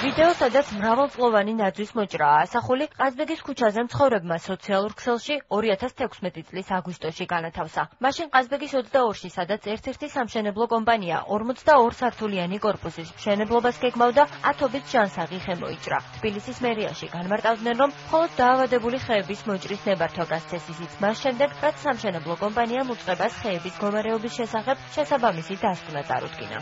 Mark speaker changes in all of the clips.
Speaker 1: ვიდეო, სადაც მრავალწლოვანი ნაძვის მოჭრაა ასახული, ყაზბეგის ქუჩაზე მცხოვრებმა სოციალურ ქსელში 2016 წლის აგვისტოში განათავსა. მაშინ ყაზბეგის 22-ში, სადაც ერთ-ერთი სამშენებლო კომპანია 42 სართულიანი კორპუსის მშენებლობას გეგმავდა, ათობით ჯანსაღი ხე მოიჭრა. თბილისის მერიაში განმარტავდნენ, რომ მხოლოდ დაავადებული ხეების მოჭრის ნებართვა გასცეს ისიც მას შემდეგ, რაც სამშენებლო კომპანიამ უწყებას ხეების მდგომარეობის შესახებ შესაბამისი დასკვნა წარუდგინა.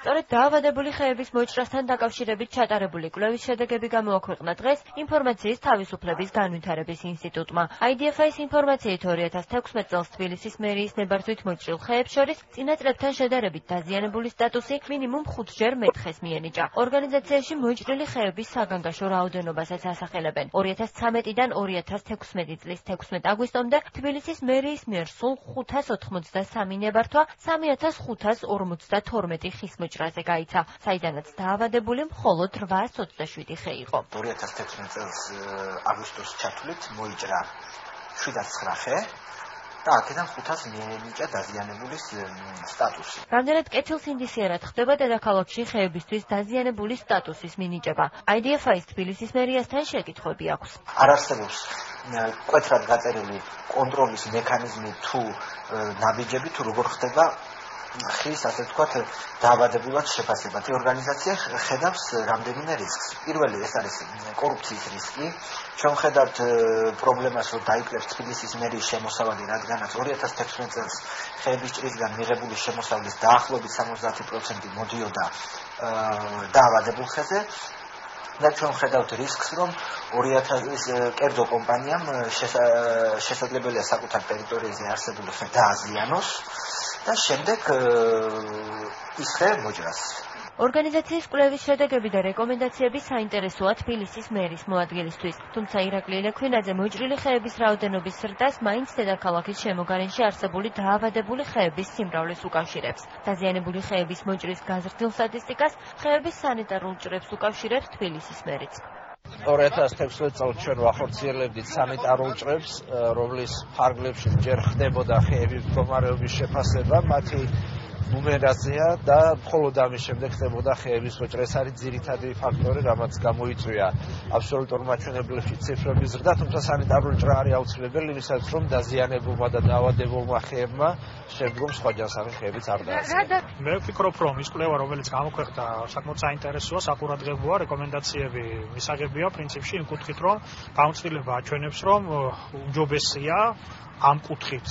Speaker 1: სწორედ დაავადებული ხეების მოჭრასთან დაკავშირებით ჩატარებული კვლევის შედეგები გამოაქვეყნა დღეს ინფორმაციის თავისუფლების განვითარების ინსტიტუტმა. IDFA-ის ინფორმაციით 2016 წელს თბილისის მერიის ნებართვით მოჭრილ ხეებს შორის წინა წლებთან შედარებით დაზიანებული სტატუსი მინიმუმ 5-ჯერ მეთხეს მიენიჭა. ორგანიზაციაში მოჭრილი ხეების საგანგაშო რაოდენობასაც ასახელებენ. 2013-დან 2016 წლის 16 აგვისტომდე თბილისის მერიის მიერ სულ 583 ნებართვა 3552 ხის მოჭრაზე გაიცა, საიდანაც დაავადებული მხოლოდ 827 ხე იყო.
Speaker 2: 2016 წელს აგვისტოს ჩათვლით მოიჭრა 709 ხე და აქედან 500 მიენიჭა დაზიანებულის სტატუსი.
Speaker 1: რამდენად კეთილსინდისიერად ხდება დედაქალაქში ხეებისთვის დაზიანებული სტატუსის მინიჭება. IDFA-ის თბილისის მერიასთან შეკითხვები აქვს.
Speaker 2: არ არსებობს მკვეთრად გაწერილი კონტროლის მექანიზმი თუ ნაბიჯები თუ როგორ ხდება ხის, ასე ვთქვათ, დაავადებულად შეფასება. ორგანიზაცია ხედავს რამდენიმე რისკს. პირველი ეს არის კორუფციის რისკი. ჩვენ ხედავთ პრობლემას, რომ დაიკლებს თბილისის მერიის შემოსავალი, რადგანაც 2016 წელს ხეების ჭრისგან მიღებული შემოსავლის დაახლოებით 70% მოდიოდა დაავადებულ ხეზე. და ჩვენ ხედავთ რისკს, რომ 2000-ის კერძო კომპანიამ შესაძლებელია საკუთარ ტერიტორიაზე არსებული ხე დააზიანოს და შემდეგ ის ხე მოჭრას.
Speaker 1: ორგანიზაციის კვლევის შედეგები და რეკომენდაციები საინტერესოა თბილისის მერის მოადგილისთვის. თუმცა ირაკლი ლექვინაძე მოჭრილი ხეების რაოდენობის ზრდას მაინც დედაქალაქის შემოგარენში არსებული დაავადებული ხეების სიმრავლეს უკავშირებს. დაზიანებული ხეების მოჭრის გაზრდილ სტატისტიკას ხეების სანიტარულ ჭრებს უკავშირებს თბილისის მერიც.
Speaker 3: 2016 წელს ჩვენ ვახორციელებდით სანიტარულ ჭრებს, რომლის ფარგლებში ჯერ ხდებოდა ხეების მდგომარეობის შეფასება, მათი ნუმერაცია და მხოლოდ ამის შემდეგ ხდებოდა ხეების მოჭრა. ეს არის ძირითადი ფაქტორი, რამაც გამოიწვია აბსოლუტურ მაჩვენებლებში ციფრების ზრდა, თუმცა სანიტარული ჭრა არის აუცილებელი იმისათვის, რომ დაზიანებულმა და დაავადებულმა ხეებმა შემდგომ სხვა ჯანსაღი ხეებიც არ დაასრულოს.
Speaker 4: მე ვფიქრობ, რომ ის კვლევა, რომელიც გამოქვეყნდა, საკმაოდ საინტერესოა, საყურადღებოა, რეკომენდაციები მისაღებია პრინციპში იმ კუთხით, რომ გამოცდილება აჩვენებს, რომ უჯობესია ამ კუთხით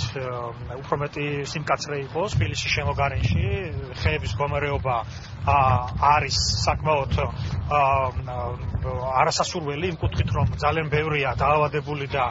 Speaker 4: უფრო მეტი სიმკაცრე იყოს თბილისის შემოგარენში, ხეების მდგომარეობა არის საკმაოდ არასასურველი იმ კუთხით, რომ ძალიან ბევრია დაავადებული და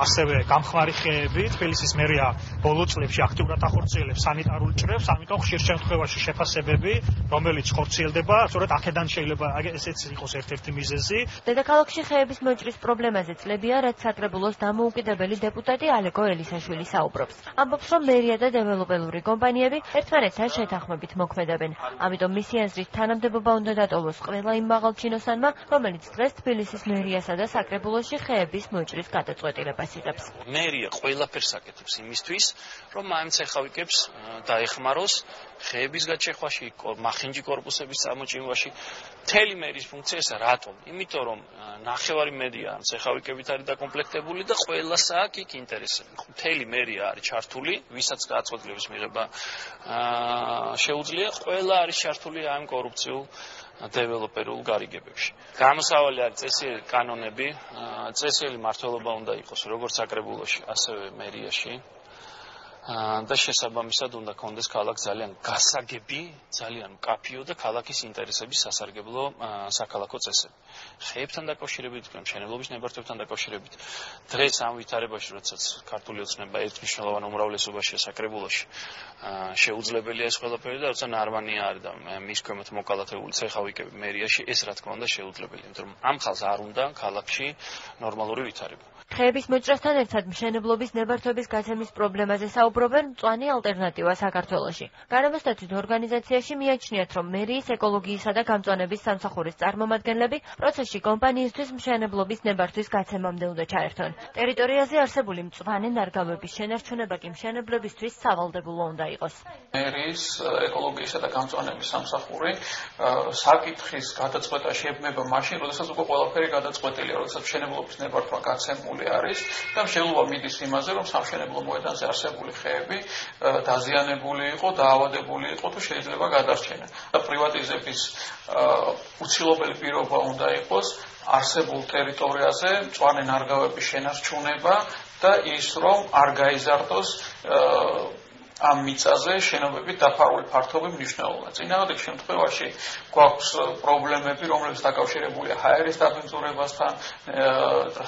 Speaker 4: ასევე გამხმარი ხეები. თბილისის მერია ბოლო წლებში აქტიურად ახორციელებს სანიტარულ ჭრებს, ამიტომ ხშირ შემთხვევაში შეფასებები, რომელიც ხორციელდება, სწორედ აქედან შეიძლება ესეც იყოს ერთ-ერთი მიზეზი.
Speaker 1: დედაქალაქში ხეების მოჭრის პრობლემაზე წლებია, რაც საკრებულოს დამოუკიდებელი დეპუტატი ალეკო ელისაშვილი საუბრობს. ამბობს, რომ მერია და დეველოპერული კომპანიები ერთმანეთთან შეთანხმებით მოქმედებენ. ამიტომ მისი აზრით თანამდებობა უნდა დატოვოს ყველა იმ მაღალჩინოსანმა, რომელიც დღეს თბილისის მერიასა და საკრებულოში ხეების მოჭრის გადაწყვეტილებას იღებს.
Speaker 5: მერია ყველაფერს აკეთებს იმისთვის, რომ ამ ცეხავიკებს დაეხმაროს ხეების გაჩეხვაში, მახინჯი კორპუსების წარმოჭიმაში. მთელი მერის ფუნქცია ესა რატომ? იმიტომ რომ ნახევარი მერია ამ ცეხავიკებით არის დაკომპლექტებული და ყველას აქვს იქ ინტერესები. მთელი მერია არის ჩართული, ვისაც გადაწყვეტილების მიღება შეუძლია, ყველა არის ჩართული ამ კორუფციულ დეველოპერულ გარიგებებში. გამოსავალი არის წესიერი კანონები, წესიერი მმართველობა უნდა იყოს როგორც საკრებულოში, ასევე მერიაში. და შესაბამისად უნდა კონდეს ქალაქს ძალიან გასაგები, ძალიან მკაფიო და ქალაქის ინტერესების სასარგებლო საქალაქო წესები. ხეებთან დაკავშირებით, მშენებლობის ნებართვებთან დაკავშირებით. დღეს ამ ვითარებაში, როდესაც ქართული ოცნება ერთმნიშვნელოვან უმრავლესობაშია საკრებულოში, შეუძლებელია ეს ყველაფერი და როცა ნარმანია არის და მის ქვემოთ მოკალათებული ცეხავიკები მერიაში, ეს რა თქმა უნდა შეუძლებელია, იმიტომ რომ ამ ხალხს არ უნდა ქალაქში ნორმალური ვითარება.
Speaker 1: ხეების მოჭრასთან ერთად მშენებლობის ნებართვების გაცემის პრობლემაზე საუბრობენ მწვანე ალტერნატივა საქართველოში. გარემოსდაცვით ორგანიზაციაში მიაჩნიათ, რომ მერიის ეკოლოგიისა და გამწვანების სამსახურის წარმომადგენლები პროცესში კომპანიისთვის მშენებლობის ნებართვის გაცემამდე უნდა ჩაერთონ. ტერიტორიაზე არსებული მწვანე ნარგავების შენარჩუნება კი მშენებლებისთვის სავალდებულო უნდა იყოს.
Speaker 6: მერიის ეკოლოგიისა და გამწვანების სამსახური საკითხის გადაწყვეტა შეებნება მაშინ, როდესაც უკვე ყველაფერი გადაწყვეტილია, როდესაც მშენებლობის ნებართვა გაცემული არის და მშენებლობა მიდის იმაზე, რომ სამშენებლო მოედანზე არსებული ხეები დაზიანებული იყო, დაავადებული იყო თუ შეიძლება გადარჩენა. პრივატიზების უცილობელი პირობა უნდა იყოს არსებულ ტერიტორიაზე მწვანე ნარგავების შენარჩუნება და ის, რომ არ გაიზარდოს ამ მიწაზე შენობებით დაფარული ფართობი მნიშვნელოვნად. წინააღმდეგ შემთხვევაში გვაქვს პრობლემები, რომლებიც დაკავშირებულია ჰაერის დაბინძურებასთან,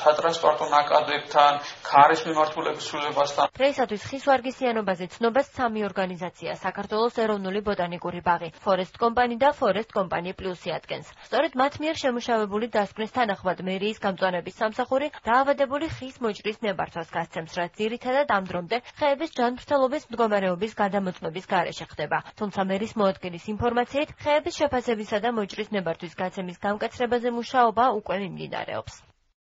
Speaker 6: სატრანსპორტო ნაკადებთან, ქარის მიმართულების ცვლილებასთან.
Speaker 1: დღეისათვის ხის ვარგისიანობაზე ცნობას სამი ორგანიზაცია: საქართველოს ეროვნული ბოტანიკური ბაღი, Forest Company და Forest Company Plus-ი ადგენს. სწორედ მათ მიერ შემუშავებული დასკვნის თანახმად მერიის გამწვანების სამსახური დაავადებული ხის მოჭრის ნებართვას გასცემს, რაც ძირითადად ამ დრომდე ხეების ჯანმრთელობის მდგომარეობის გადამოწმების გარეშე ხდება. თუმცა მერის მოადგილის ინფორმაციით, ხეების შეფასებისა და მოჭრის ნებართვის გაცემის გამკაცრებაზე მუშაობა უკვე მიმდინარეობს.